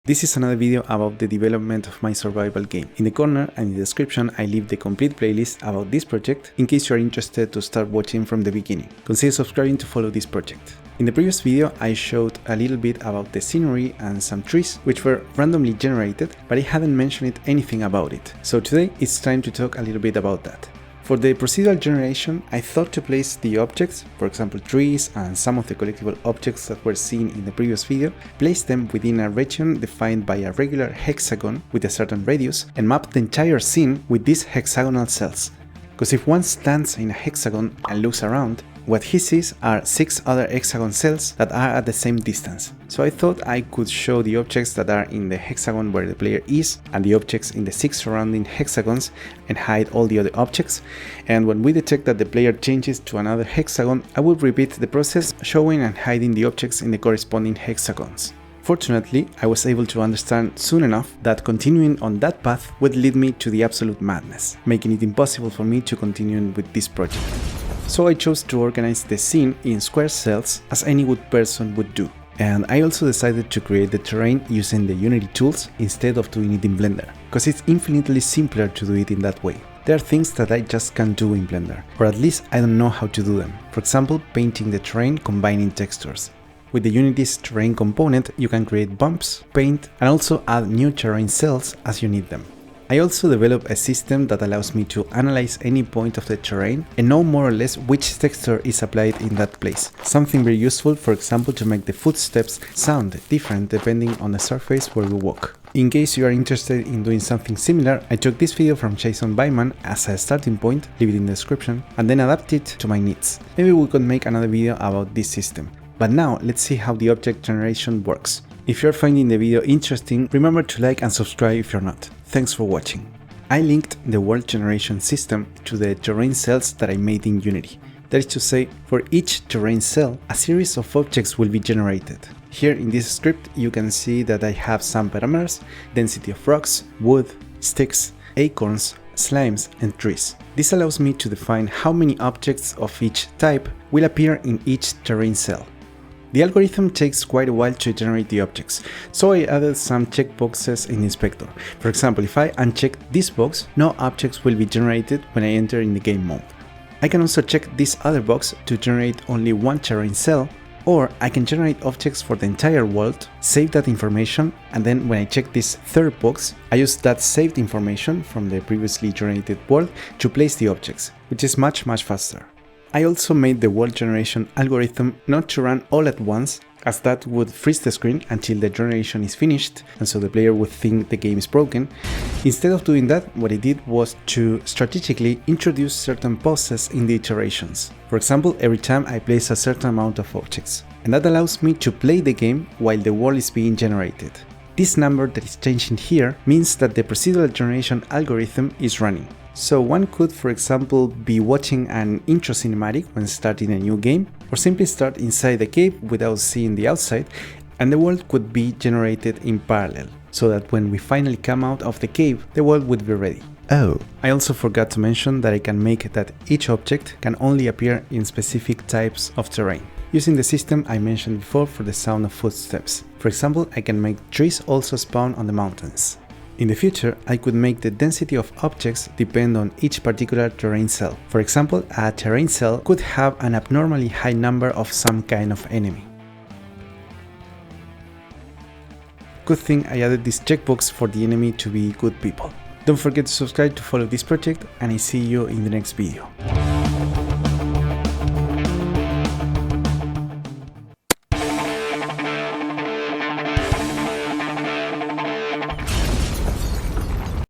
This is another video about the development of my survival game. In the corner and in the description I leave the complete playlist about this project in case you are interested to start watching from the beginning. Consider subscribing to follow this project. In the previous video I showed a little bit about the scenery and some trees which were randomly generated, but I hadn't mentioned anything about it. So today it's time to talk a little bit about that. For the procedural generation, I thought to place the objects, for example trees and some of the collectible objects that were seen in the previous video, place them within a region defined by a regular hexagon with a certain radius and map the entire scene with these hexagonal cells. Because if one stands in a hexagon and looks around, what he sees are 6 other hexagon cells that are at the same distance. So I thought I could show the objects that are in the hexagon where the player is and the objects in the 6 surrounding hexagons and hide all the other objects. And when we detect that the player changes to another hexagon, I will repeat the process showing and hiding the objects in the corresponding hexagons. Fortunately, I was able to understand soon enough that continuing on that path would lead me to the absolute madness, making it impossible for me to continue with this project. So I chose to organize the scene in square cells as any good person would do. And I also decided to create the terrain using the Unity tools instead of doing it in Blender, because it's infinitely simpler to do it in that way. There are things that I just can't do in Blender, or at least I don't know how to do them. For example, painting the terrain combining textures. With the Unity's terrain component, you can create bumps, paint, and also add new terrain cells as you need them. I also developed a system that allows me to analyze any point of the terrain and know more or less which texture is applied in that place. Something very useful, for example, to make the footsteps sound different depending on the surface where we walk. In case you are interested in doing something similar, I took this video from Weimann as a starting point, leave it in the description, and then adapt it to my needs. Maybe we could make another video about this system. But now let's see how the object generation works. If you're finding the video interesting, remember to like and subscribe if you're not. Thanks for watching. I linked the world generation system to the terrain cells that I made in Unity. That is to say, for each terrain cell, a series of objects will be generated. Here in this script you can see that I have some parameters: density of rocks, wood, sticks, acorns, slimes and trees. This allows me to define how many objects of each type will appear in each terrain cell. The algorithm takes quite a while to generate the objects, so I added some checkboxes in the inspector. For example, if I uncheck this box, no objects will be generated when I enter in the game mode. I can also check this other box to generate only one terrain cell, or I can generate objects for the entire world, save that information, and then when I check this third box, I use that saved information from the previously generated world to place the objects, which is much faster. I also made the world generation algorithm not to run all at once, as that would freeze the screen until the generation is finished, and so the player would think the game is broken. Instead of doing that, what I did was to strategically introduce certain pauses in the iterations. For example, every time I place a certain amount of objects, and that allows me to play the game while the world is being generated. This number that is changing here means that the procedural generation algorithm is running. So one could, for example, be watching an intro cinematic when starting a new game, or simply start inside the cave without seeing the outside, and the world could be generated in parallel, so that when we finally come out of the cave, the world would be ready. Oh, I also forgot to mention that I can make that each object can only appear in specific types of terrain, using the system I mentioned before for the sound of footsteps. For example, I can make trees also spawn on the mountains. In the future, I could make the density of objects depend on each particular terrain cell. For example, a terrain cell could have an abnormally high number of some kind of enemy. Good thing I added this checkbox for the enemy to be good people. Don't forget to subscribe to follow this project, and I see you in the next video.